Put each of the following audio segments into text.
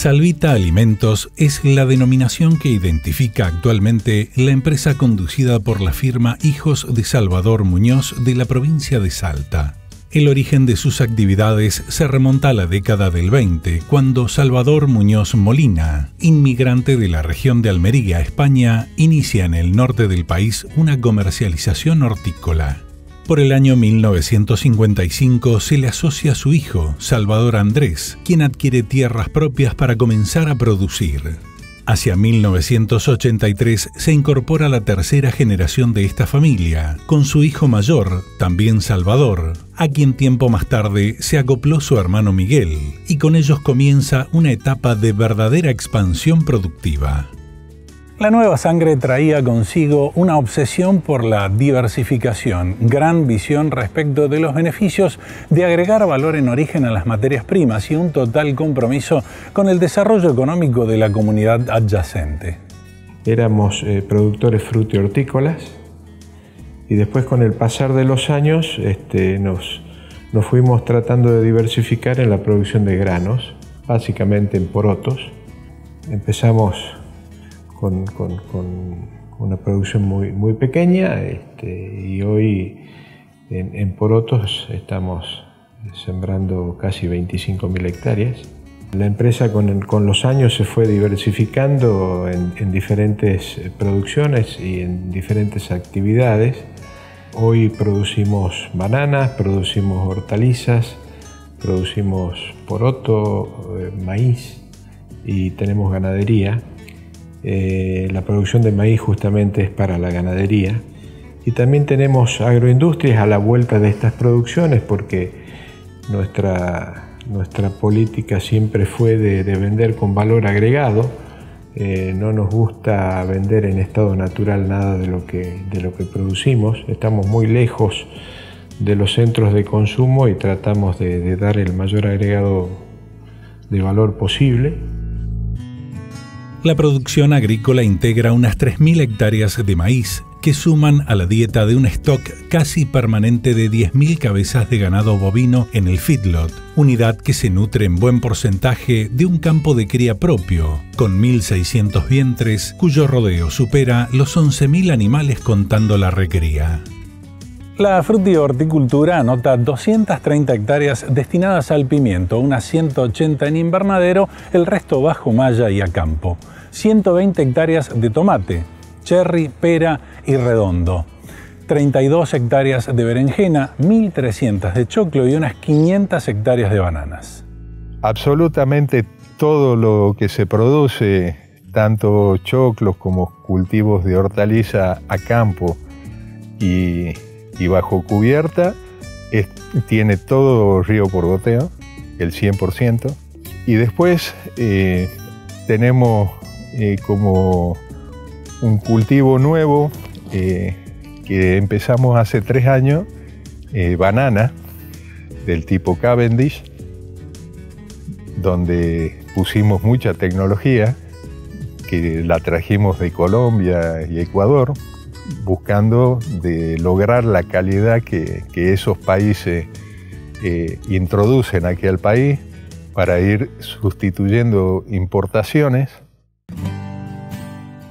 Salvita Alimentos es la denominación que identifica actualmente la empresa conducida por la firma Hijos de Salvador Muñoz de la provincia de Salta. El origen de sus actividades se remonta a la década del 20, cuando Salvador Muñoz Molina, inmigrante de la región de Almería, España, inicia en el norte del país una comercialización hortícola. Por el año 1955 se le asocia a su hijo, Salvador Andrés, quien adquiere tierras propias para comenzar a producir. Hacia 1983 se incorpora la tercera generación de esta familia, con su hijo mayor, también Salvador, a quien tiempo más tarde se acopló su hermano Miguel, y con ellos comienza una etapa de verdadera expansión productiva. La nueva sangre traía consigo una obsesión por la diversificación, gran visión respecto de los beneficios de agregar valor en origen a las materias primas y un total compromiso con el desarrollo económico de la comunidad adyacente. Éramos productores fruti-hortícolas y después, con el pasar de los años, nos fuimos tratando de diversificar en la producción de granos, básicamente en porotos. Empezamos con una producción muy pequeña y hoy en porotos estamos sembrando casi 25.000 hectáreas. La empresa con los años se fue diversificando en diferentes producciones y en diferentes actividades. Hoy producimos bananas, producimos hortalizas, producimos poroto, maíz y tenemos ganadería. La producción de maíz justamente es para la ganadería, y también tenemos agroindustrias a la vuelta de estas producciones, porque nuestra política siempre fue de vender con valor agregado. No nos gusta vender en estado natural nada de lo que producimos. Estamos muy lejos de los centros de consumo y tratamos de dar el mayor agregado de valor posible. La producción agrícola integra unas 3.000 hectáreas de maíz, que suman a la dieta de un stock casi permanente de 10.000 cabezas de ganado bovino en el feedlot, unidad que se nutre en buen porcentaje de un campo de cría propio, con 1.600 vientres, cuyo rodeo supera los 11.000 animales contando la recría. La frutihorticultura anota 230 hectáreas destinadas al pimiento, unas 180 en invernadero, el resto bajo malla y a campo. 120 hectáreas de tomate, cherry, pera y redondo. 32 hectáreas de berenjena, 1.300 de choclo y unas 500 hectáreas de bananas. Absolutamente todo lo que se produce, tanto choclos como cultivos de hortaliza a campo y bajo cubierta, tiene todo río por goteo, el 100%. Y después tenemos como un cultivo nuevo que empezamos hace 3 años, banana del tipo Cavendish, donde pusimos mucha tecnología, que la trajimos de Colombia y Ecuador, buscando de lograr la calidad que esos países introducen aquí al país, para ir sustituyendo importaciones.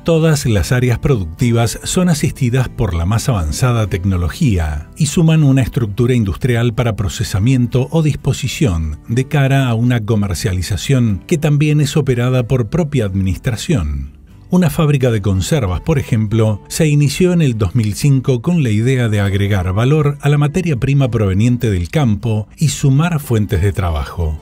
Todas las áreas productivas son asistidas por la más avanzada tecnología y suman una estructura industrial para procesamiento o disposición de cara a una comercialización que también es operada por propia administración. Una fábrica de conservas, por ejemplo, se inició en el 2005 con la idea de agregar valor a la materia prima proveniente del campo y sumar fuentes de trabajo.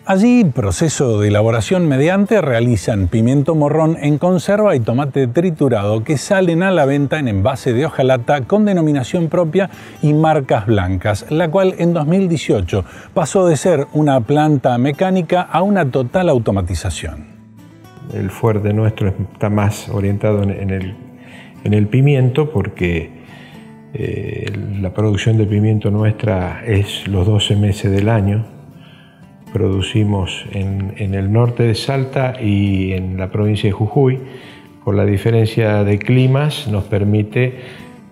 Allí, proceso de elaboración mediante, realizan pimiento morrón en conserva y tomate triturado, que salen a la venta en envase de hojalata con denominación propia y marcas blancas, la cual en 2018 pasó de ser una planta mecánica a una total automatización. El fuerte nuestro está más orientado en el pimiento, porque la producción de pimiento nuestra es los 12 meses del año. Producimos en el norte de Salta y en la provincia de Jujuy. Por la diferencia de climas nos permite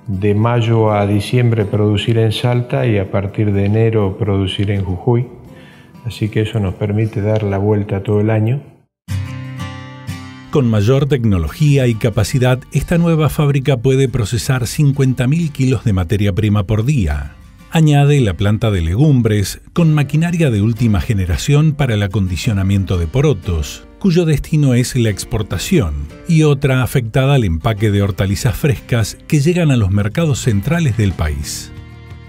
de mayo a diciembre producir en Salta y a partir de enero producir en Jujuy. Así que eso nos permite dar la vuelta todo el año. Con mayor tecnología y capacidad, esta nueva fábrica puede procesar 50.000 kilos de materia prima por día. Añade la planta de legumbres, con maquinaria de última generación para el acondicionamiento de porotos, cuyo destino es la exportación, y otra afectada al empaque de hortalizas frescas que llegan a los mercados centrales del país.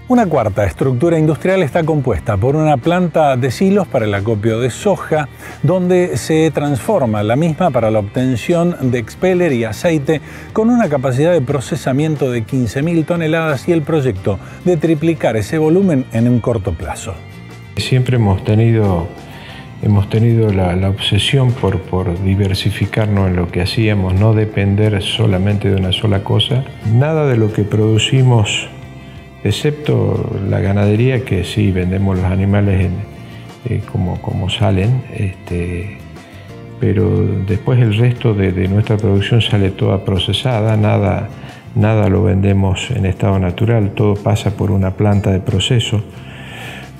Una cuarta estructura industrial está compuesta por una planta de silos para el acopio de soja, donde se transforma la misma para la obtención de expeller y aceite, con una capacidad de procesamiento de 15.000 toneladas y el proyecto de triplicar ese volumen en un corto plazo. Siempre hemos tenido la obsesión por diversificarnos en lo que hacíamos, no depender solamente de una sola cosa. Nada de lo que producimos, excepto la ganadería, que sí vendemos los animales como salen, pero después el resto de nuestra producción sale toda procesada, nada lo vendemos en estado natural, todo pasa por una planta de proceso.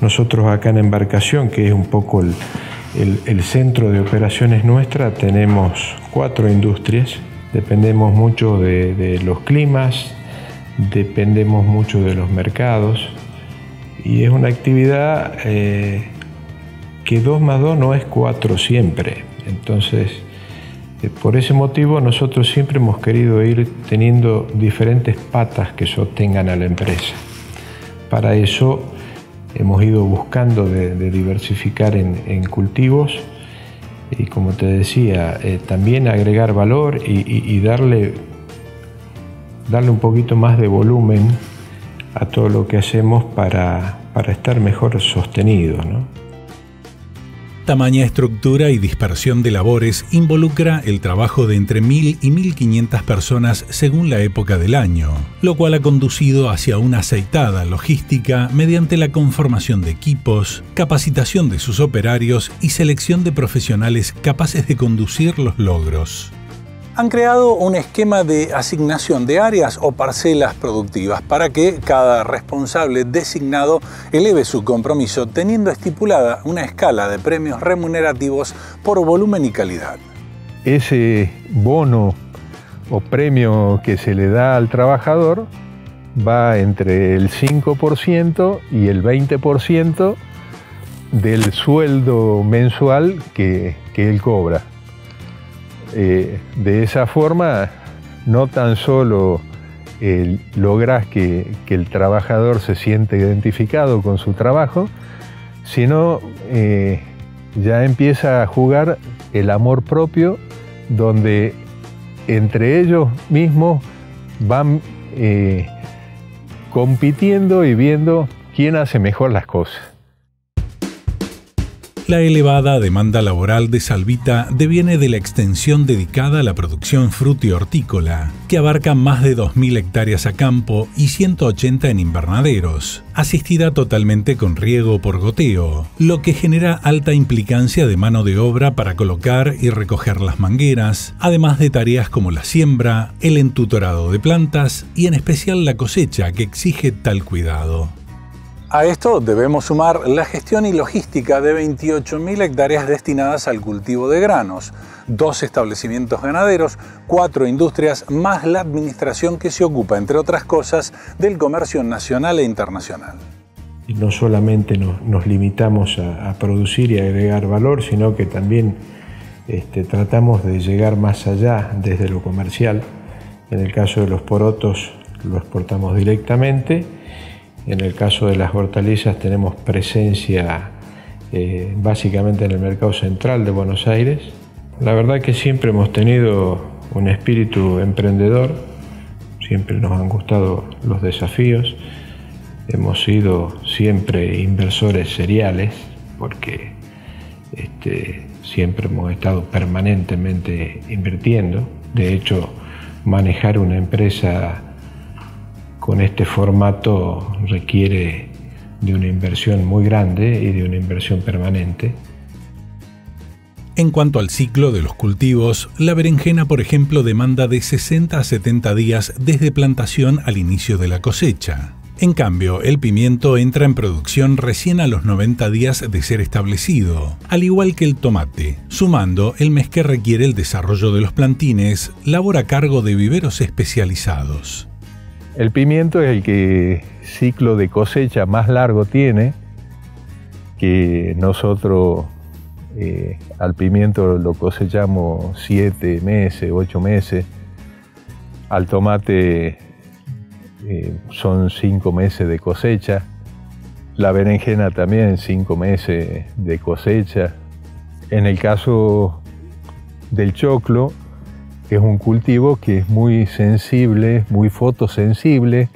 Nosotros acá en Embarcación, que es un poco el centro de operaciones nuestra, tenemos 4 industrias, dependemos mucho de los climas, dependemos mucho de los mercados y es una actividad que 2 más 2 no es 4 siempre. Entonces, por ese motivo nosotros siempre hemos querido ir teniendo diferentes patas que sostengan a la empresa. Para eso hemos ido buscando de diversificar en cultivos y, como te decía, también agregar valor y darle un poquito más de volumen a todo lo que hacemos para estar mejor sostenidos, ¿no? Tamaña estructura y dispersión de labores involucra el trabajo de entre 1.000 y 1.500 personas según la época del año, lo cual ha conducido hacia una aceitada logística mediante la conformación de equipos, capacitación de sus operarios y selección de profesionales capaces de conducir los logros. Han creado un esquema de asignación de áreas o parcelas productivas para que cada responsable designado eleve su compromiso, teniendo estipulada una escala de premios remunerativos por volumen y calidad. Ese bono o premio que se le da al trabajador va entre el 5% y el 20% del sueldo mensual que él cobra. De esa forma, no tan solo logras que el trabajador se siente identificado con su trabajo, sino ya empieza a jugar el amor propio, donde entre ellos mismos van compitiendo y viendo quién hace mejor las cosas. La elevada demanda laboral de Salvita deviene de la extensión dedicada a la producción fruti-hortícola, que abarca más de 2.000 hectáreas a campo y 180 en invernaderos, asistida totalmente con riego por goteo, lo que genera alta implicancia de mano de obra para colocar y recoger las mangueras, además de tareas como la siembra, el entutorado de plantas y en especial la cosecha, que exige tal cuidado. A esto debemos sumar la gestión y logística de 28.000 hectáreas destinadas al cultivo de granos, 2 establecimientos ganaderos, 4 industrias, más la administración que se ocupa, entre otras cosas, del comercio nacional e internacional. Y no solamente nos limitamos a producir y agregar valor, sino que también tratamos de llegar más allá desde lo comercial. En el caso de los porotos lo exportamos directamente. En el caso de las hortalizas tenemos presencia básicamente en el mercado central de Buenos Aires. La verdad que siempre hemos tenido un espíritu emprendedor, siempre nos han gustado los desafíos, hemos sido siempre inversores seriales porque siempre hemos estado permanentemente invirtiendo. De hecho, manejar una empresa con este formato requiere de una inversión muy grande y de una inversión permanente. En cuanto al ciclo de los cultivos, la berenjena, por ejemplo, demanda de 60 a 70 días desde plantación al inicio de la cosecha. En cambio, el pimiento entra en producción recién a los 90 días de ser establecido, al igual que el tomate, sumando el mes que requiere el desarrollo de los plantines, labor a cargo de viveros especializados. El pimiento es el que ciclo de cosecha más largo tiene, que nosotros al pimiento lo cosechamos 7 meses, 8 meses, al tomate son 5 meses de cosecha, la berenjena también 5 meses de cosecha. En el caso del choclo, es un cultivo que es muy sensible, muy fotosensible,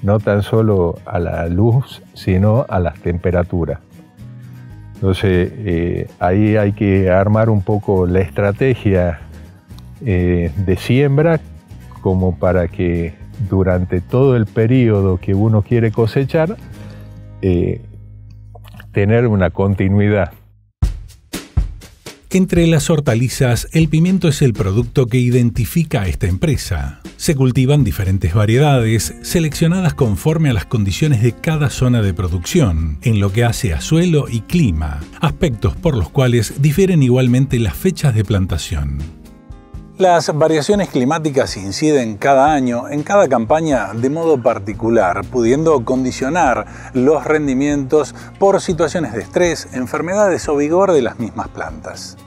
no tan solo a la luz, sino a las temperaturas. Entonces, ahí hay que armar un poco la estrategia de siembra, como para que durante todo el periodo que uno quiere cosechar, tener una continuidad. Entre las hortalizas, el pimiento es el producto que identifica a esta empresa. Se cultivan diferentes variedades, seleccionadas conforme a las condiciones de cada zona de producción, en lo que hace a suelo y clima, aspectos por los cuales difieren igualmente las fechas de plantación. Las variaciones climáticas inciden cada año en cada campaña de modo particular, pudiendo condicionar los rendimientos por situaciones de estrés, enfermedades o vigor de las mismas plantas.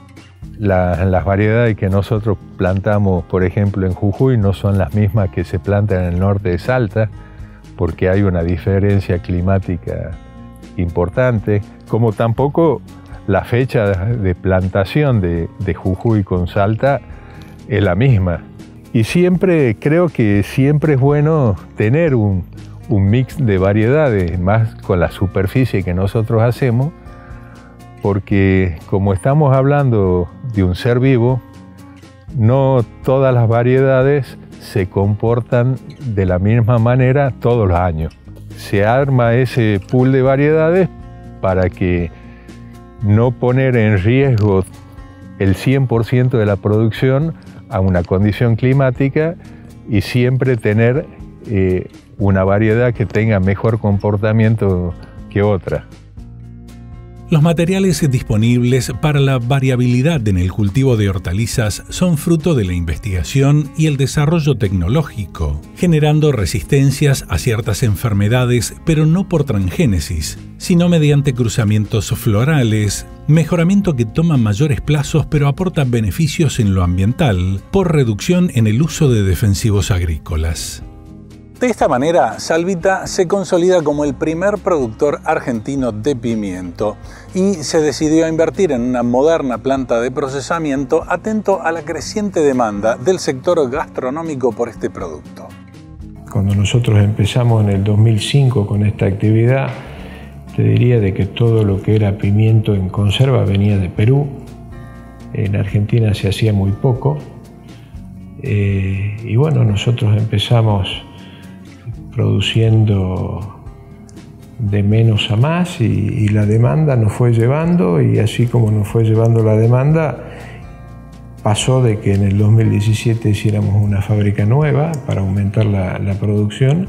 Las variedades que nosotros plantamos, por ejemplo, en Jujuy, no son las mismas que se plantan en el norte de Salta, porque hay una diferencia climática importante, como tampoco la fecha de plantación de Jujuy con Salta es la misma. Y creo que siempre es bueno tener un mix de variedades, más con la superficie que nosotros hacemos, porque como estamos hablando de un ser vivo, no todas las variedades se comportan de la misma manera todos los años. Se arma ese pool de variedades para que no poner en riesgo el 100% de la producción a una condición climática y siempre tener una variedad que tenga mejor comportamiento que otra. Los materiales disponibles para la variabilidad en el cultivo de hortalizas son fruto de la investigación y el desarrollo tecnológico, generando resistencias a ciertas enfermedades, pero no por transgénesis, sino mediante cruzamientos florales, mejoramiento que toma mayores plazos pero aporta beneficios en lo ambiental, por reducción en el uso de defensivos agrícolas. De esta manera, Salvita se consolida como el primer productor argentino de pimiento y se decidió a invertir en una moderna planta de procesamiento atento a la creciente demanda del sector gastronómico por este producto. Cuando nosotros empezamos en el 2005 con esta actividad, te diría de que todo lo que era pimiento en conserva venía de Perú. En Argentina se hacía muy poco. Y bueno, nosotros empezamos produciendo de menos a más y la demanda nos fue llevando, y así como nos fue llevando la demanda, pasó de que en el 2017 hiciéramos una fábrica nueva para aumentar la producción,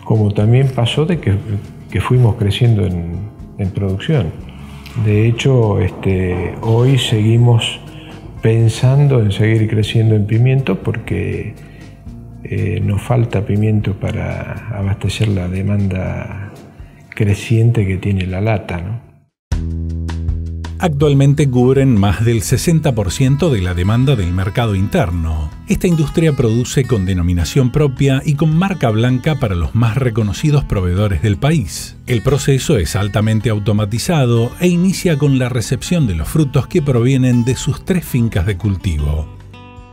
como también pasó de que fuimos creciendo en producción. De hecho, hoy seguimos pensando en seguir creciendo en pimiento porque nos falta pimiento para abastecer la demanda creciente que tiene la lata, ¿no? Actualmente cubren más del 60% de la demanda del mercado interno. Esta industria produce con denominación propia y con marca blanca para los más reconocidos proveedores del país. El proceso es altamente automatizado e inicia con la recepción de los frutos que provienen de sus 3 fincas de cultivo.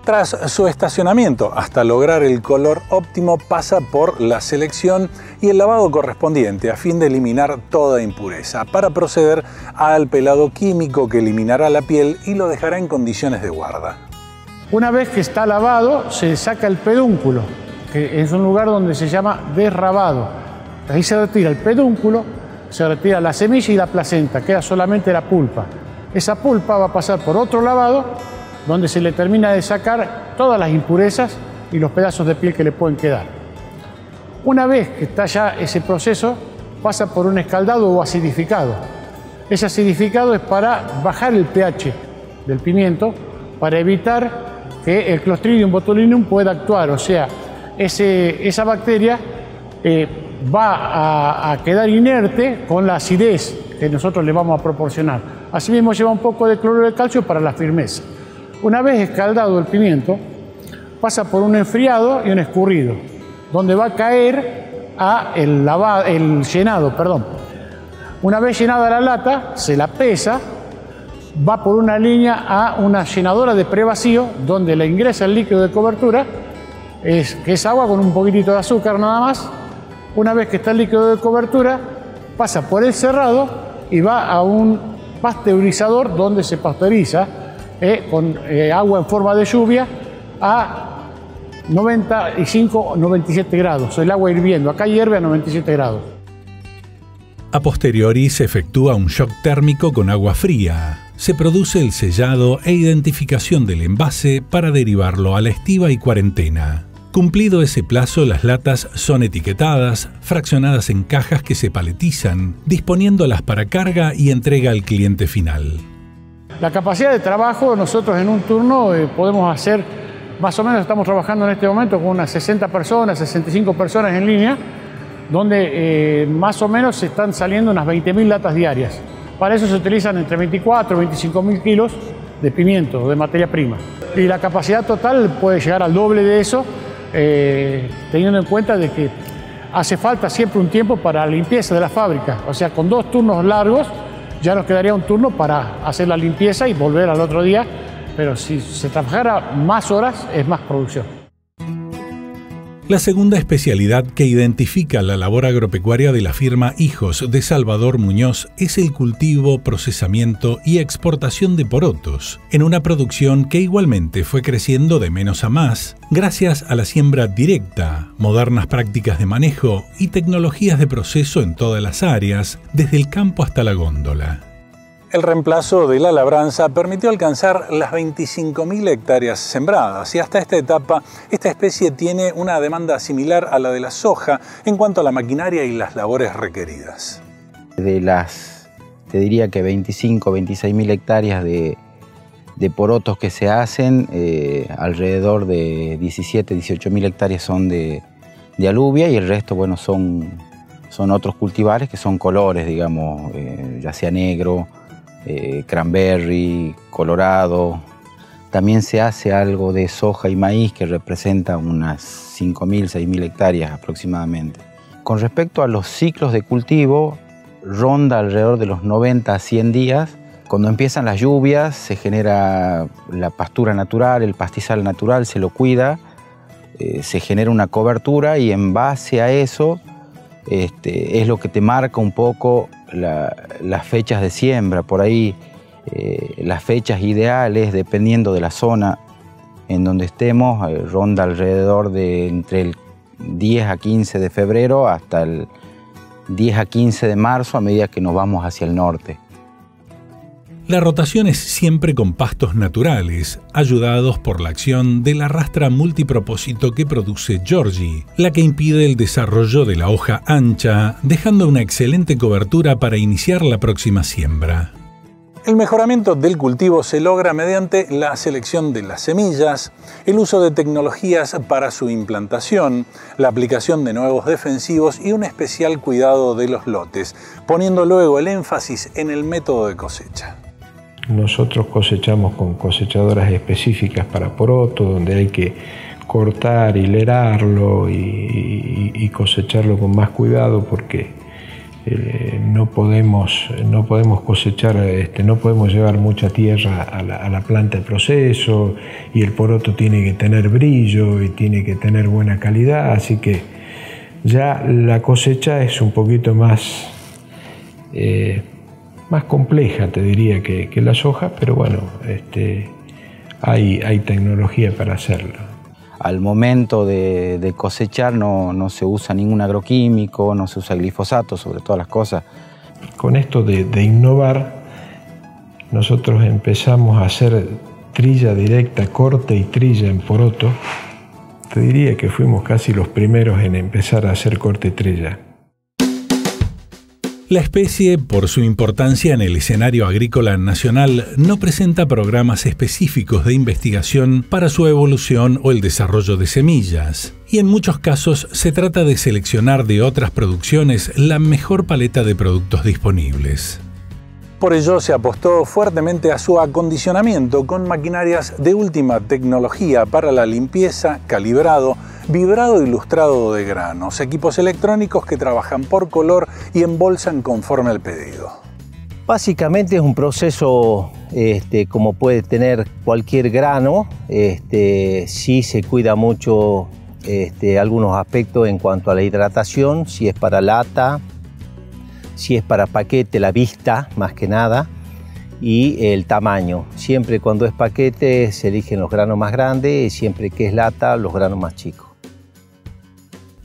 Tras su estacionamiento, hasta lograr el color óptimo, pasa por la selección y el lavado correspondiente a fin de eliminar toda impureza, para proceder al pelado químico que eliminará la piel y lo dejará en condiciones de guarda. Una vez que está lavado, se saca el pedúnculo, que es un lugar donde se llama desrabado. Ahí se retira el pedúnculo, se retira la semilla y la placenta, queda solamente la pulpa. Esa pulpa va a pasar por otro lavado, donde se le termina de sacar todas las impurezas y los pedazos de piel que le pueden quedar. Una vez que está ya ese proceso, pasa por un escaldado o acidificado. Ese acidificado es para bajar el pH del pimiento, para evitar que el Clostridium botulinum pueda actuar. O sea, esa bacteria va a quedar inerte con la acidez que nosotros le vamos a proporcionar. Asimismo, lleva un poco de cloruro de calcio para la firmeza. Una vez escaldado el pimiento, pasa por un enfriado y un escurrido, donde va a caer el llenado. Una vez llenada la lata, se la pesa, va por una línea a una llenadora de prevacío, donde le ingresa el líquido de cobertura, que es agua con un poquitito de azúcar nada más. Una vez que está el líquido de cobertura, pasa por el cerrado y va a un pasteurizador donde se pasteuriza con agua en forma de lluvia a 95 o 97 grados. El agua hirviendo, acá hierve a 97 grados. A posteriori se efectúa un shock térmico con agua fría. Se produce el sellado e identificación del envase para derivarlo a la estiva y cuarentena. Cumplido ese plazo, las latas son etiquetadas, fraccionadas en cajas que se paletizan, disponiéndolas para carga y entrega al cliente final. La capacidad de trabajo, nosotros en un turno podemos hacer, más o menos estamos trabajando en este momento con unas 60 personas, 65 personas en línea, donde más o menos se están saliendo unas 20.000 latas diarias. Para eso se utilizan entre 24 y 25.000 kilos de pimiento, de materia prima. Y la capacidad total puede llegar al doble de eso, teniendo en cuenta de que hace falta siempre un tiempo para la limpieza de la fábrica. O sea, con 2 turnos largos ya nos quedaría un turno para hacer la limpieza y volver al otro día, pero si se trabajara más horas es más producción. La segunda especialidad que identifica la labor agropecuaria de la firma Hijos de Salvador Muñoz es el cultivo, procesamiento y exportación de porotos, en una producción que igualmente fue creciendo de menos a más, gracias a la siembra directa, modernas prácticas de manejo y tecnologías de proceso en todas las áreas, desde el campo hasta la góndola. El reemplazo de la labranza permitió alcanzar las 25.000 hectáreas sembradas y hasta esta etapa esta especie tiene una demanda similar a la de la soja en cuanto a la maquinaria y las labores requeridas. De las, te diría que 26.000 hectáreas de porotos que se hacen, alrededor de 18.000 hectáreas son de alubia y el resto, bueno, son otros cultivares que son colores, digamos, ya sea negro, cranberry, colorado. También se hace algo de soja y maíz que representa unas 5.000, 6.000 hectáreas aproximadamente. Con respecto a los ciclos de cultivo, ronda alrededor de los 90 a 100 días. Cuando empiezan las lluvias se genera la pastura natural, el pastizal natural, se lo cuida, se genera una cobertura y en base a eso es lo que te marca un poco las fechas de siembra. Por ahí las fechas ideales, dependiendo de la zona en donde estemos, ronda alrededor de entre el 10 a 15 de febrero hasta el 10 a 15 de marzo a medida que nos vamos hacia el norte. La rotación es siempre con pastos naturales, ayudados por la acción de la rastra multipropósito que produce Georgie, la que impide el desarrollo de la hoja ancha, dejando una excelente cobertura para iniciar la próxima siembra. El mejoramiento del cultivo se logra mediante la selección de las semillas, el uso de tecnologías para su implantación, la aplicación de nuevos defensivos y un especial cuidado de los lotes, poniendo luego el énfasis en el método de cosecha. Nosotros cosechamos con cosechadoras específicas para poroto, donde hay que cortar, hilerarlo y cosecharlo con más cuidado porque no podemos cosechar, no podemos llevar mucha tierra a la planta de proceso y el poroto tiene que tener brillo y tiene que tener buena calidad, así que ya la cosecha es un poquito más compleja, te diría, que la soja, pero bueno, hay tecnología para hacerlo. Al momento de cosechar no se usa ningún agroquímico, no se usa glifosato, sobre todas las cosas. Con esto de innovar, nosotros empezamos a hacer trilla directa, corte y trilla en poroto, te diría que fuimos casi los primeros en empezar a hacer corte trella. La especie, por su importancia en el escenario agrícola nacional, no presenta programas específicos de investigación para su evolución o el desarrollo de semillas, y en muchos casos se trata de seleccionar de otras producciones la mejor paleta de productos disponibles. Por ello se apostó fuertemente a su acondicionamiento con maquinarias de última tecnología para la limpieza, calibrado, vibrado y lustrado de granos, equipos electrónicos que trabajan por color y embolsan conforme al pedido. Básicamente es un proceso como puede tener cualquier grano. Sí se cuida mucho algunos aspectos en cuanto a la hidratación, si es para lata, si es para paquete, la vista más que nada, y el tamaño. Siempre cuando es paquete se eligen los granos más grandes y siempre que es lata los granos más chicos.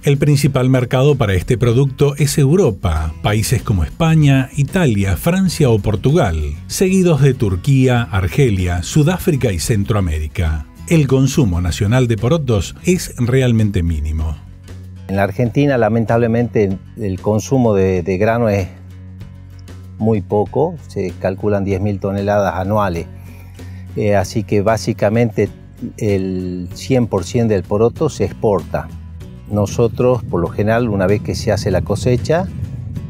El principal mercado para este producto es Europa, países como España, Italia, Francia o Portugal, seguidos de Turquía, Argelia, Sudáfrica y Centroamérica. El consumo nacional de porotos es realmente mínimo. En la Argentina, lamentablemente, el consumo de grano es muy poco, se calculan 10.000 toneladas anuales. Así que básicamente el 100% del poroto se exporta. Nosotros, por lo general, una vez que se hace la cosecha,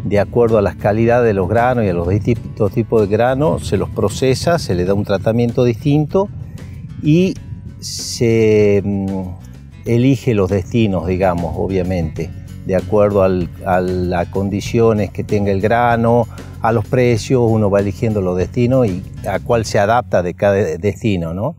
de acuerdo a las calidades de los granos y a los distintos tipos de granos, se los procesa, se le da un tratamiento distinto y se elige los destinos, digamos, obviamente, de acuerdo a las condiciones que tenga el grano, a los precios, uno va eligiendo los destinos y a cuál se adapta de cada destino, ¿no?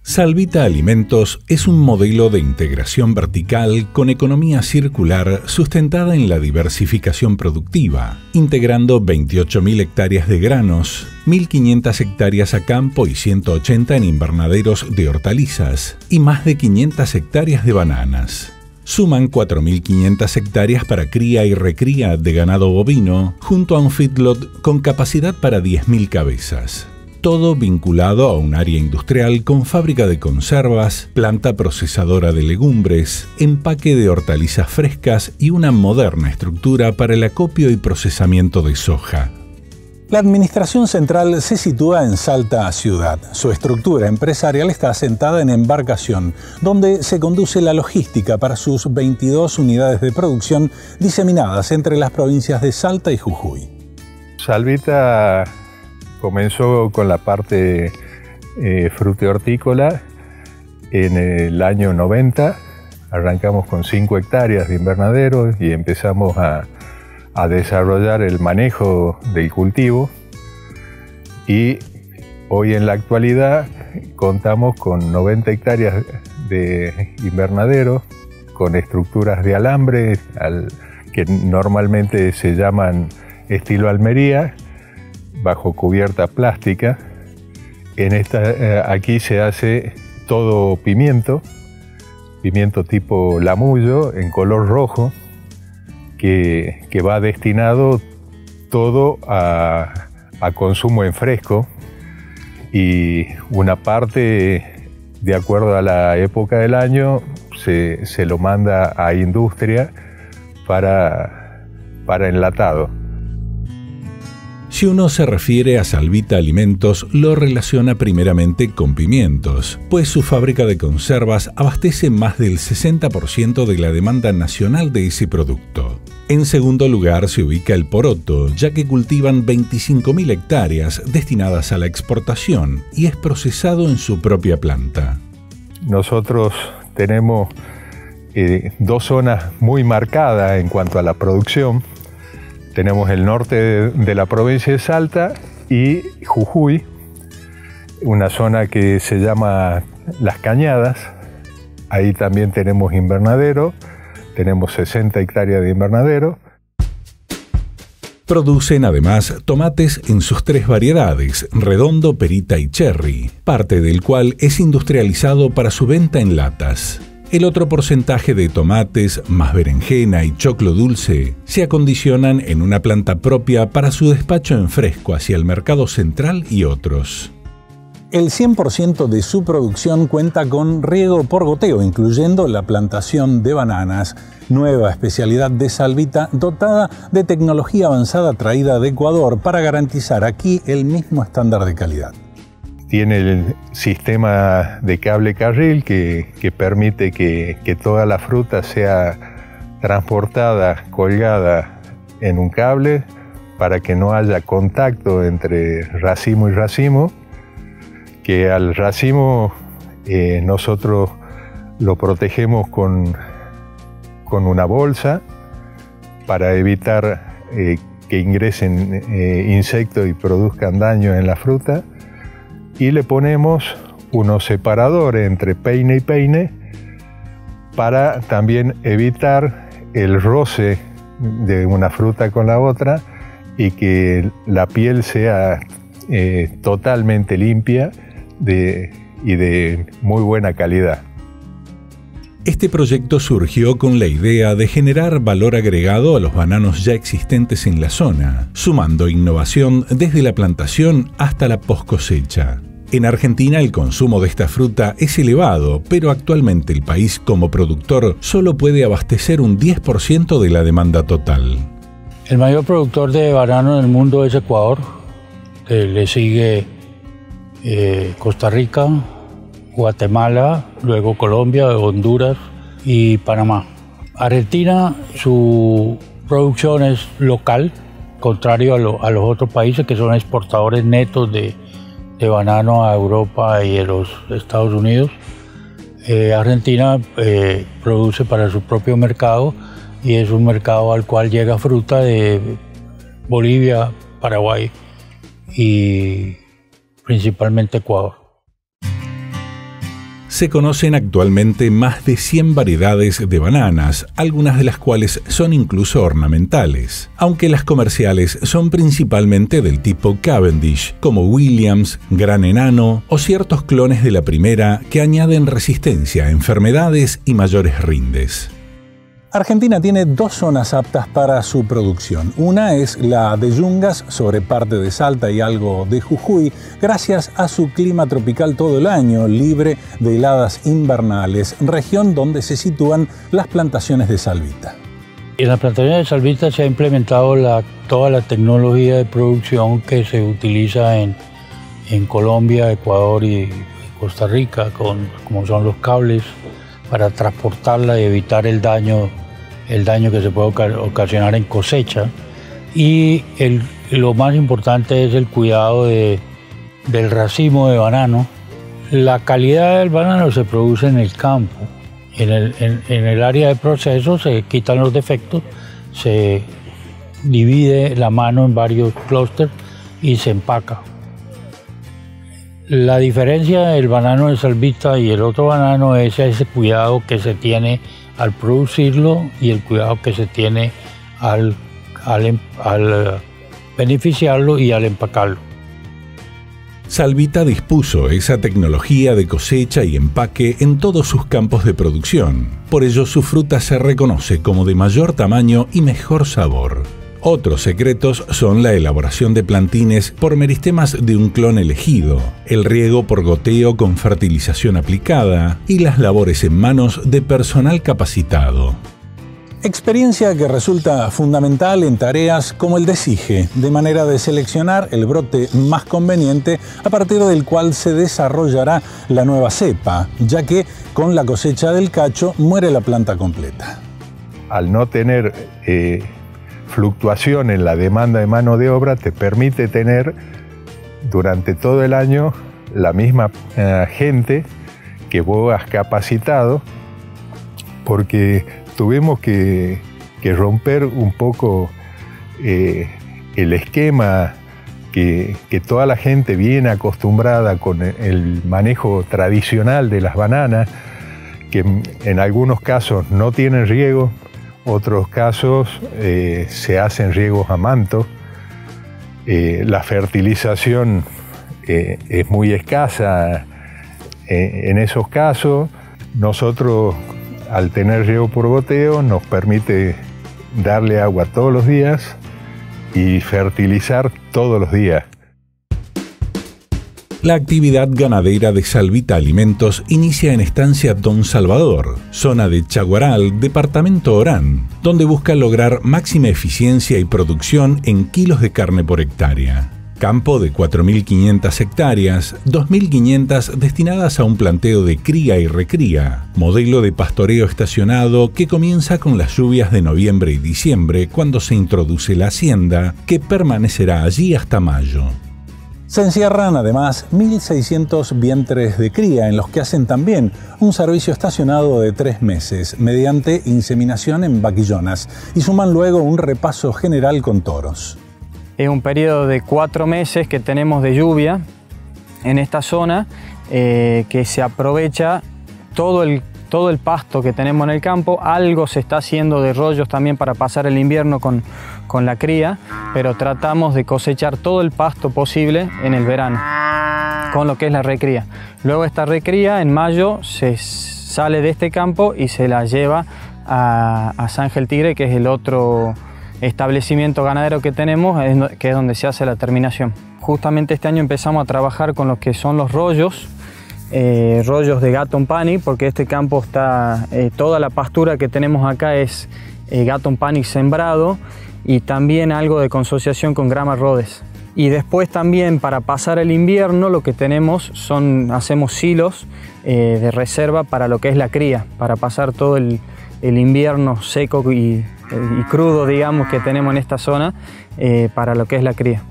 Salvita Alimentos es un modelo de integración vertical con economía circular sustentada en la diversificación productiva, integrando 28.000 hectáreas de granos, 1.500 hectáreas a campo y 180 en invernaderos de hortalizas y más de 500 hectáreas de bananas. Suman 4.500 hectáreas para cría y recría de ganado bovino, junto a un feedlot con capacidad para 10.000 cabezas. Todo vinculado a un área industrial con fábrica de conservas, planta procesadora de legumbres, empaque de hortalizas frescas y una moderna estructura para el acopio y procesamiento de soja. La administración central se sitúa en Salta ciudad. Su estructura empresarial está asentada en Embarcación, donde se conduce la logística para sus 22 unidades de producción diseminadas entre las provincias de Salta y Jujuy. Salvita comenzó con la parte frutihortícola en el año 90. Arrancamos con 5 hectáreas de invernadero y empezamos a desarrollar el manejo del cultivo. Y hoy en la actualidad contamos con 90 hectáreas de invernadero con estructuras de alambre que normalmente se llaman estilo Almería, bajo cubierta plástica. Aquí se hace todo pimiento tipo lamullo en color rojo, que va destinado todo a consumo en fresco, y una parte, de acuerdo a la época del año, se lo manda a industria para enlatado. Si uno se refiere a Salvita Alimentos, lo relaciona primeramente con pimientos, pues su fábrica de conservas abastece más del 60% de la demanda nacional de ese producto. En segundo lugar se ubica el poroto, ya que cultivan 25.000 hectáreas destinadas a la exportación y es procesado en su propia planta. Nosotros tenemos 2 zonas muy marcadas en cuanto a la producción. Tenemos el norte de la provincia de Salta y Jujuy, una zona que se llama Las Cañadas. Ahí también tenemos invernadero, tenemos 60 hectáreas de invernadero. Producen además tomates en sus 3 variedades, redondo, perita y cherry, parte del cual es industrializado para su venta en latas. El otro porcentaje de tomates, más berenjena y choclo dulce, se acondicionan en una planta propia para su despacho en fresco hacia el mercado central y otros. El 100% de su producción cuenta con riego por goteo, incluyendo la plantación de bananas, nueva especialidad de Salvita dotada de tecnología avanzada traída de Ecuador para garantizar aquí el mismo estándar de calidad. Tiene el sistema de cable carril que permite que toda la fruta sea transportada, colgada en un cable para que no haya contacto entre racimo y racimo, que al racimo nosotros lo protegemos con una bolsa para evitar que ingresen insectos y produzcan daño en la fruta, y le ponemos unos separadores entre peine y peine para también evitar el roce de una fruta con la otra y que la piel sea totalmente limpia y de muy buena calidad. Este proyecto surgió con la idea de generar valor agregado a los bananos ya existentes en la zona, sumando innovación desde la plantación hasta la post-cosecha. En Argentina el consumo de esta fruta es elevado, pero actualmente el país como productor solo puede abastecer un 10% de la demanda total. El mayor productor de banano en el mundo es Ecuador, le sigue Costa Rica, Guatemala, luego Colombia, Honduras y Panamá. Argentina, su producción es local, contrario a los otros países que son exportadores netos de banano a Europa y a los Estados Unidos. Argentina produce para su propio mercado y es un mercado al cual llega fruta de Bolivia, Paraguay y principalmente Ecuador. Se conocen actualmente más de 100 variedades de bananas, algunas de las cuales son incluso ornamentales, aunque las comerciales son principalmente del tipo Cavendish, como Williams, Gran Enano o ciertos clones de la primera que añaden resistencia a enfermedades y mayores rindes. Argentina tiene dos zonas aptas para su producción. Una es la de Yungas, sobre parte de Salta y algo de Jujuy, gracias a su clima tropical todo el año, libre de heladas invernales, región donde se sitúan las plantaciones de Salvita. En las plantaciones de Salvita se ha implementado toda la tecnología de producción que se utiliza en Colombia, Ecuador y Costa Rica, como son los cables para transportarla y evitar el daño que se puede ocasionar en cosecha, y lo más importante es el cuidado del racimo de banano. La calidad del banano se produce en el campo. En el área de proceso se quitan los defectos, se divide la mano en varios clústeres y se empaca. La diferencia del banano de Salvita y el otro banano es ese cuidado que se tiene al producirlo y el cuidado que se tiene al beneficiarlo y al empacarlo. Salvita dispuso esa tecnología de cosecha y empaque en todos sus campos de producción. Por ello su fruta se reconoce como de mayor tamaño y mejor sabor. Otros secretos son la elaboración de plantines por meristemas de un clon elegido, el riego por goteo con fertilización aplicada y las labores en manos de personal capacitado. Experiencia que resulta fundamental en tareas como el desige, de manera de seleccionar el brote más conveniente a partir del cual se desarrollará la nueva cepa, ya que con la cosecha del cacho muere la planta completa. Al no tener fluctuación en la demanda de mano de obra, te permite tener durante todo el año la misma gente que vos has capacitado, porque tuvimos que romper un poco el esquema que toda la gente viene acostumbrada con el manejo tradicional de las bananas, que en algunos casos no tienen riego, otros casos se hacen riegos a manto. La fertilización es muy escasa en esos casos. Nosotros, al tener riego por goteo, nos permite darle agua todos los días y fertilizar todos los días. La actividad ganadera de Salvita Alimentos inicia en Estancia Don Salvador, zona de Chaguaral, departamento Orán, donde busca lograr máxima eficiencia y producción en kilos de carne por hectárea. Campo de 4.500 hectáreas, 2.500 destinadas a un planteo de cría y recría, modelo de pastoreo estacionado que comienza con las lluvias de noviembre y diciembre cuando se introduce la hacienda, que permanecerá allí hasta mayo. Se encierran además 1.600 vientres de cría en los que hacen también un servicio estacionado de 3 meses mediante inseminación en vaquillonas y suman luego un repaso general con toros. Es un periodo de 4 meses que tenemos de lluvia en esta zona, que se aprovecha todo el pasto que tenemos en el campo. Algo se está haciendo de rollos también para pasar el invierno con la cría, pero tratamos de cosechar todo el pasto posible en el verano, con lo que es la recría. Luego esta recría en mayo se sale de este campo y se la lleva a San Gil Tigre, que es el otro establecimiento ganadero que tenemos, que es donde se hace la terminación. Justamente este año empezamos a trabajar con lo que son los rollos, rollos de Gatton Panic, porque este campo está, toda la pastura que tenemos acá es Gatton Panic sembrado y también algo de consociación con grama Rhodes. Y después también para pasar el invierno lo que tenemos hacemos silos de reserva para lo que es la cría, para pasar todo el invierno seco y crudo, digamos, que tenemos en esta zona para lo que es la cría.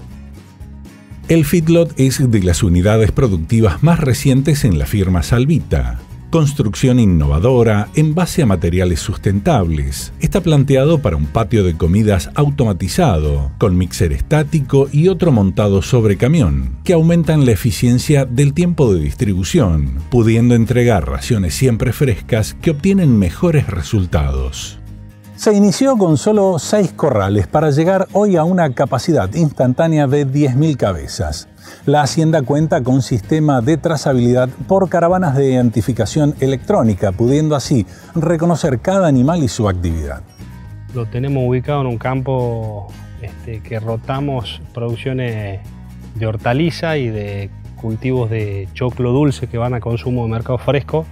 El feedlot es de las unidades productivas más recientes en la firma Salvita. Construcción innovadora en base a materiales sustentables. Está planteado para un patio de comidas automatizado, con mixer estático y otro montado sobre camión, que aumentan la eficiencia del tiempo de distribución, pudiendo entregar raciones siempre frescas que obtienen mejores resultados. Se inició con solo 6 corrales para llegar hoy a una capacidad instantánea de 10.000 cabezas. La hacienda cuenta con sistema de trazabilidad por caravanas de identificación electrónica, pudiendo así reconocer cada animal y su actividad. Lo tenemos ubicado en un campo que rotamos producciones de hortaliza y de cultivos de choclo dulce que van a consumo de mercado fresco,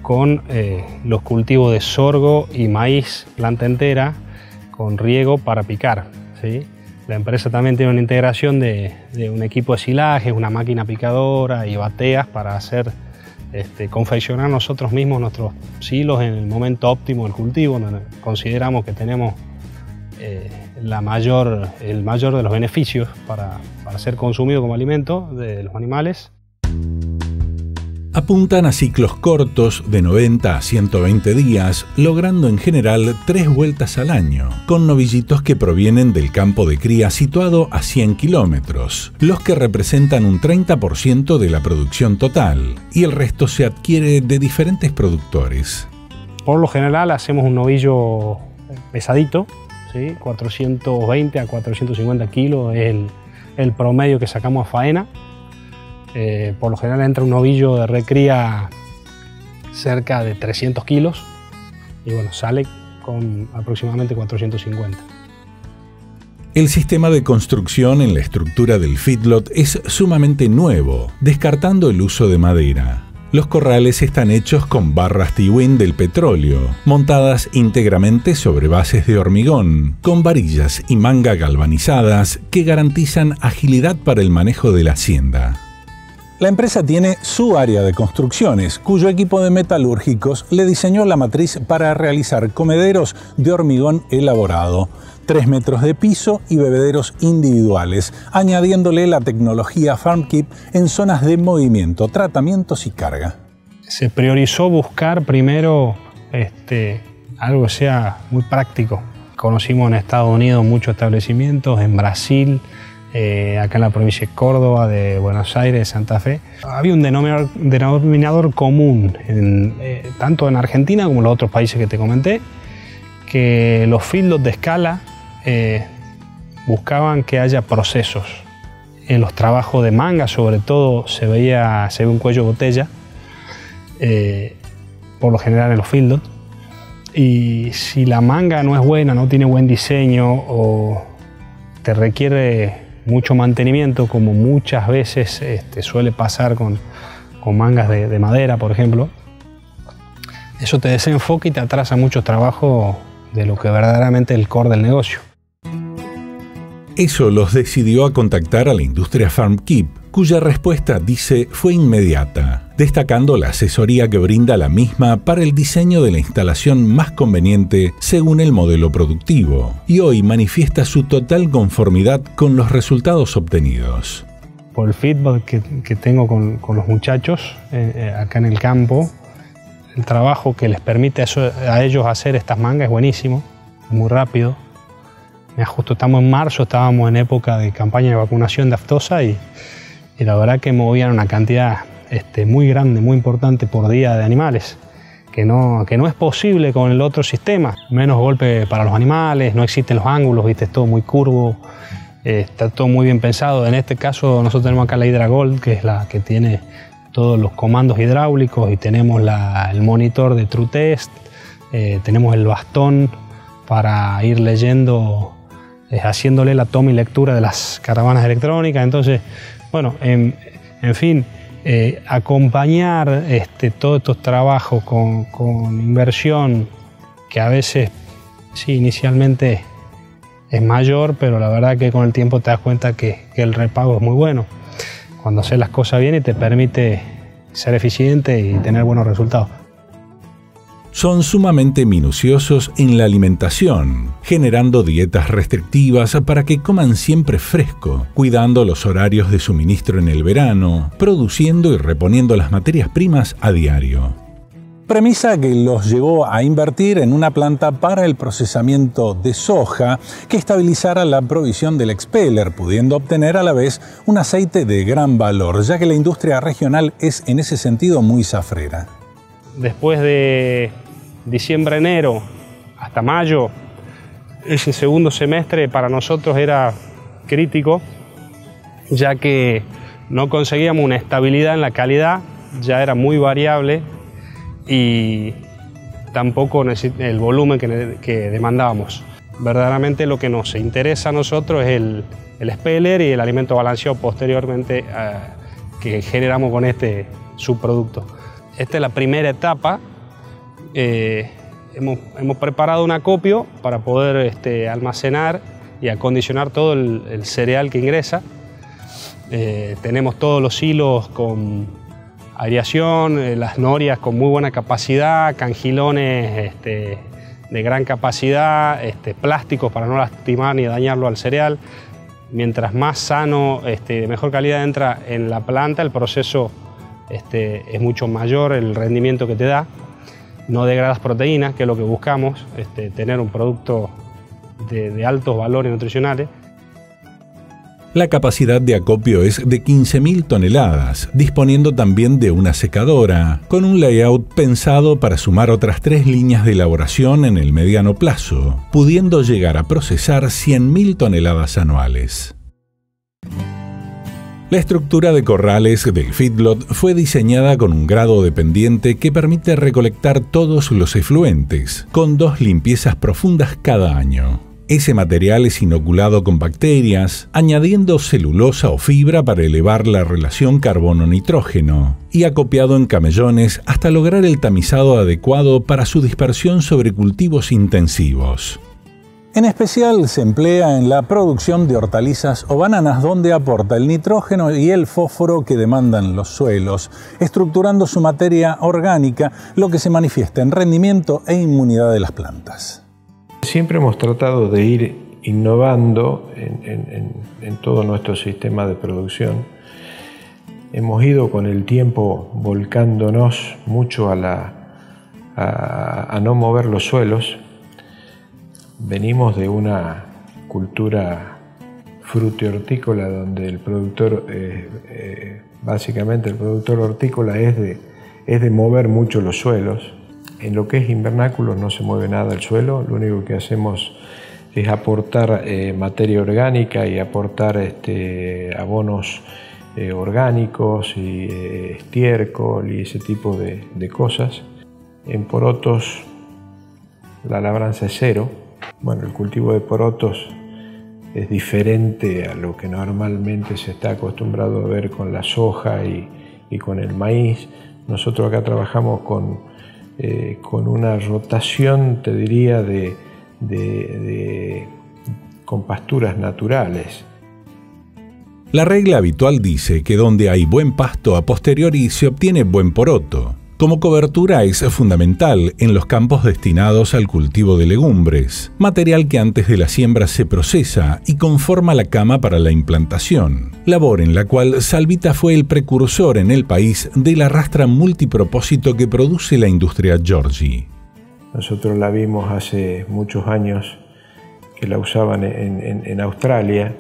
con los cultivos de sorgo y maíz planta entera con riego para picar, ¿sí? La empresa también tiene una integración de un equipo de silaje, una máquina picadora y bateas para hacer confeccionar nosotros mismos nuestros silos en el momento óptimo del cultivo, donde consideramos que tenemos el mayor de los beneficios para ser consumido como alimento de los animales. Apuntan a ciclos cortos de 90 a 120 días, logrando en general 3 vueltas al año, con novillitos que provienen del campo de cría situado a 100 kilómetros, los que representan un 30% de la producción total, y el resto se adquiere de diferentes productores. Por lo general hacemos un novillo pesadito, ¿sí? 420 a 450 kilos es el promedio que sacamos a faena. Por lo general entra un novillo de recría cerca de 300 kilos y bueno, sale con aproximadamente 450. El sistema de construcción en la estructura del feedlot es sumamente nuevo, descartando el uso de madera. Los corrales están hechos con barras T-Win del petróleo, montadas íntegramente sobre bases de hormigón, con varillas y manga galvanizadas que garantizan agilidad para el manejo de la hacienda. La empresa tiene su área de construcciones, cuyo equipo de metalúrgicos le diseñó la matriz para realizar comederos de hormigón elaborado, 3 metros de piso y bebederos individuales, añadiéndole la tecnología FarmKeep en zonas de movimiento, tratamientos y carga. Se priorizó buscar primero algo que sea muy práctico. Conocimos en Estados Unidos muchos establecimientos, en Brasil, acá en la provincia de Córdoba, de Buenos Aires, de Santa Fe. Había un denominador común, tanto en Argentina como en los otros países que te comenté, que los feedlots de escala buscaban que haya procesos. En los trabajos de manga, sobre todo, se ve un cuello de botella, por lo general en los feedlots. Y si la manga no es buena, no tiene buen diseño o te requiere mucho mantenimiento, como muchas veces suele pasar con mangas de madera, por ejemplo, eso te desenfoca y te atrasa mucho trabajo de lo que verdaderamente es el core del negocio. Eso los decidió a contactar a la industria FarmKeep, cuya respuesta, dice, fue inmediata, destacando la asesoría que brinda la misma para el diseño de la instalación más conveniente según el modelo productivo, y hoy manifiesta su total conformidad con los resultados obtenidos. Por el feedback que tengo con los muchachos acá en el campo, el trabajo que les permite a ellos hacer estas mangas es buenísimo, muy rápido. Justo estamos en marzo, estábamos en época de campaña de vacunación de aftosa y la verdad que movían una cantidad muy grande, muy importante por día de animales, que no es posible con el otro sistema. Menos golpe para los animales, no existen los ángulos, ¿viste? Es todo muy curvo, está todo muy bien pensado. En este caso nosotros tenemos acá la Hydra Gold, que es la que tiene todos los comandos hidráulicos, y tenemos el monitor de True Test, tenemos el bastón para ir leyendo, haciéndole la toma y lectura de las caravanas electrónicas. Entonces, bueno, en fin, acompañar todos estos trabajos con inversión que a veces, sí, inicialmente es mayor, pero la verdad que con el tiempo te das cuenta que el repago es muy bueno cuando haces las cosas bien y te permite ser eficiente y tener buenos resultados. Son sumamente minuciosos en la alimentación, generando dietas restrictivas para que coman siempre fresco, cuidando los horarios de suministro en el verano, produciendo y reponiendo las materias primas a diario. Premisa que los llevó a invertir en una planta para el procesamiento de soja que estabilizara la provisión del expeller, pudiendo obtener a la vez un aceite de gran valor, ya que la industria regional es en ese sentido muy zafrera. Después de diciembre, enero hasta mayo, ese segundo semestre para nosotros era crítico, ya que no conseguíamos una estabilidad en la calidad, ya era muy variable y tampoco el volumen que demandábamos. Verdaderamente lo que nos interesa a nosotros es el expeller y el alimento balanceado posteriormente que generamos con este subproducto. Esta es la primera etapa. Hemos preparado un acopio para poder almacenar y acondicionar todo el cereal que ingresa. Tenemos todos los hilos con aireación, las norias con muy buena capacidad, cangilones de gran capacidad, plásticos para no lastimar ni dañarlo al cereal. Mientras más sano, de mejor calidad entra en la planta, el proceso es mucho mayor el rendimiento que te da. No degradas proteínas, que es lo que buscamos, tener un producto de altos valores nutricionales. La capacidad de acopio es de 15.000 toneladas, disponiendo también de una secadora, con un layout pensado para sumar otras 3 líneas de elaboración en el mediano plazo, pudiendo llegar a procesar 100.000 toneladas anuales. La estructura de corrales del feedlot fue diseñada con un grado dependiente que permite recolectar todos los efluentes, con 2 limpiezas profundas cada año. Ese material es inoculado con bacterias, añadiendo celulosa o fibra para elevar la relación carbono-nitrógeno, y acopiado en camellones hasta lograr el tamizado adecuado para su dispersión sobre cultivos intensivos. En especial se emplea en la producción de hortalizas o bananas, donde aporta el nitrógeno y el fósforo que demandan los suelos, estructurando su materia orgánica, lo que se manifiesta en rendimiento e inmunidad de las plantas. Siempre hemos tratado de ir innovando en todo nuestro sistema de producción. Hemos ido con el tiempo volcándonos mucho a no mover los suelos. Venimos de una cultura frutihortícola donde el productor, básicamente el productor hortícola es de mover mucho los suelos. En lo que es invernáculos no se mueve nada el suelo, lo único que hacemos es aportar materia orgánica y aportar abonos orgánicos y estiércol y ese tipo de cosas. En porotos la labranza es cero. Bueno, el cultivo de porotos es diferente a lo que normalmente se está acostumbrado a ver con la soja y con el maíz. Nosotros acá trabajamos con una rotación, te diría, con pasturas naturales. La regla habitual dice que donde hay buen pasto a posteriori se obtiene buen poroto. Como cobertura es fundamental en los campos destinados al cultivo de legumbres, material que antes de la siembra se procesa y conforma la cama para la implantación, labor en la cual Salvita fue el precursor en el país de la rastra multipropósito que produce la industria Giorgi. Nosotros la vimos hace muchos años que la usaban en Australia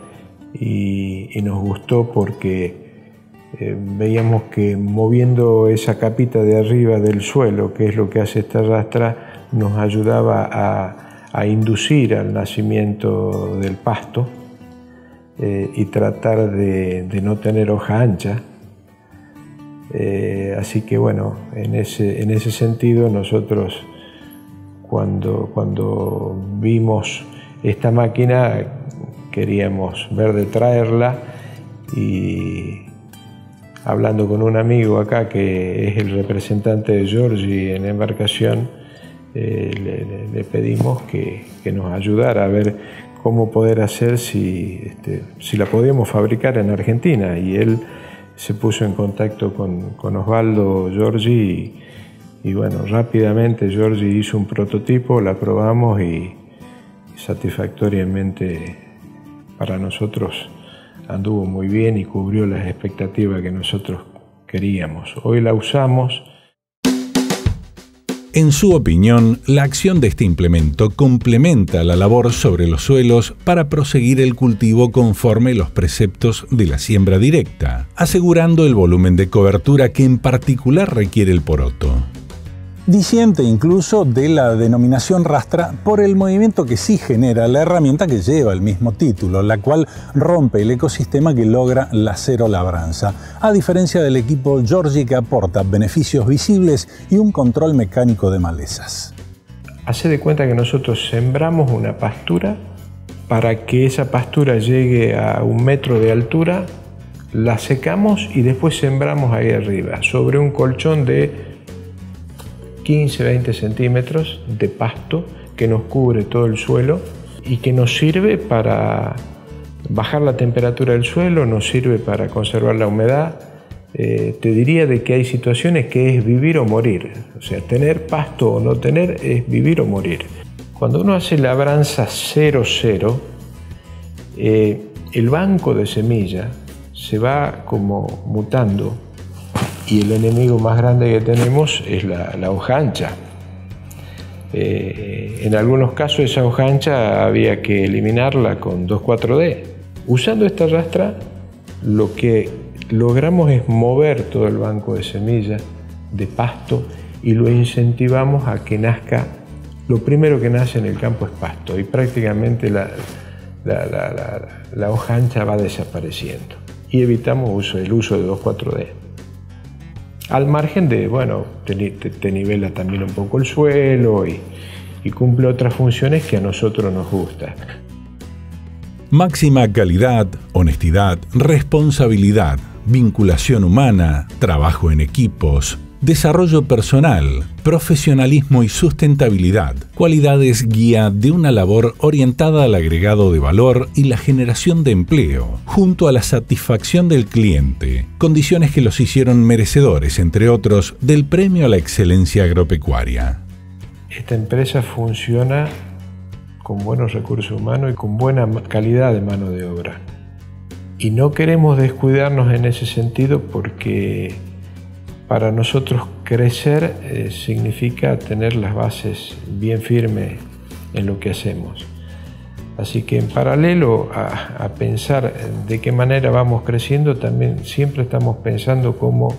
y nos gustó porque veíamos que moviendo esa capita de arriba del suelo, que es lo que hace esta rastra, nos ayudaba a inducir al nacimiento del pasto y tratar de no tener hoja ancha. Así que bueno, en ese sentido nosotros cuando vimos esta máquina queríamos ver de traerla, y hablando con un amigo acá que es el representante de Giorgi en embarcación, le pedimos que nos ayudara a ver cómo poder hacer, si la podíamos fabricar en Argentina, y él se puso en contacto con Osvaldo Giorgi y bueno, rápidamente Giorgi hizo un prototipo, la probamos y satisfactoriamente para nosotros anduvo muy bien y cubrió las expectativas que nosotros queríamos. Hoy la usamos. En su opinión, la acción de este implemento complementa la labor sobre los suelos para proseguir el cultivo conforme los preceptos de la siembra directa, asegurando el volumen de cobertura que en particular requiere el poroto. Disiente incluso de la denominación rastra por el movimiento que sí genera la herramienta que lleva el mismo título, la cual rompe el ecosistema que logra la cero labranza, a diferencia del equipo Giorgi, que aporta beneficios visibles y un control mecánico de malezas. Hace de cuenta que nosotros sembramos una pastura, para que esa pastura llegue a 1 metro de altura, la secamos y después sembramos ahí arriba, sobre un colchón de 15-20 centímetros de pasto que nos cubre todo el suelo y que nos sirve para bajar la temperatura del suelo, nos sirve para conservar la humedad. Te diría de que hay situaciones que es vivir o morir, o sea, tener pasto o no tener es vivir o morir. Cuando uno hace labranza 0-0, el banco de semilla se va como mutando, y el enemigo más grande que tenemos es la hoja ancha. En algunos casos esa hoja ancha había que eliminarla con 2,4-D. Usando esta rastra, lo que logramos es mover todo el banco de semillas de pasto y lo incentivamos a que nazca. Lo primero que nace en el campo es pasto, y prácticamente la hoja ancha va desapareciendo, y evitamos el uso de 2,4-D. Al margen de, bueno, te nivela también un poco el suelo y cumple otras funciones que a nosotros nos gustan. Máxima calidad, honestidad, responsabilidad, vinculación humana, trabajo en equipos, desarrollo personal, profesionalismo y sustentabilidad, cualidades guía de una labor orientada al agregado de valor y la generación de empleo, junto a la satisfacción del cliente, condiciones que los hicieron merecedores, entre otros, del premio a la excelencia agropecuaria. Esta empresa funciona con buenos recursos humanos y con buena calidad de mano de obra. Y no queremos descuidarnos en ese sentido, porque para nosotros crecer significa tener las bases bien firmes en lo que hacemos. Así que en paralelo a pensar de qué manera vamos creciendo, también siempre estamos pensando cómo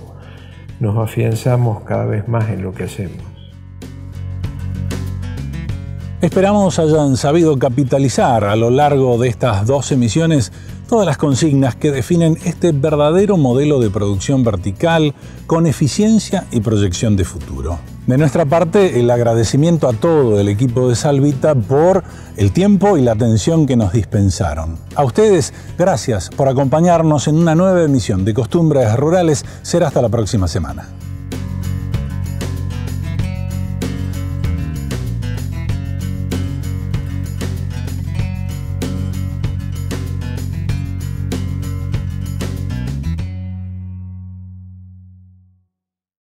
nos afianzamos cada vez más en lo que hacemos. Esperamos hayan sabido capitalizar a lo largo de estas 2 emisiones Todas las consignas que definen este verdadero modelo de producción vertical con eficiencia y proyección de futuro. De nuestra parte, el agradecimiento a todo el equipo de Salvita por el tiempo y la atención que nos dispensaron. A ustedes, gracias por acompañarnos en una nueva emisión de Costumbres Rurales. Será hasta la próxima semana.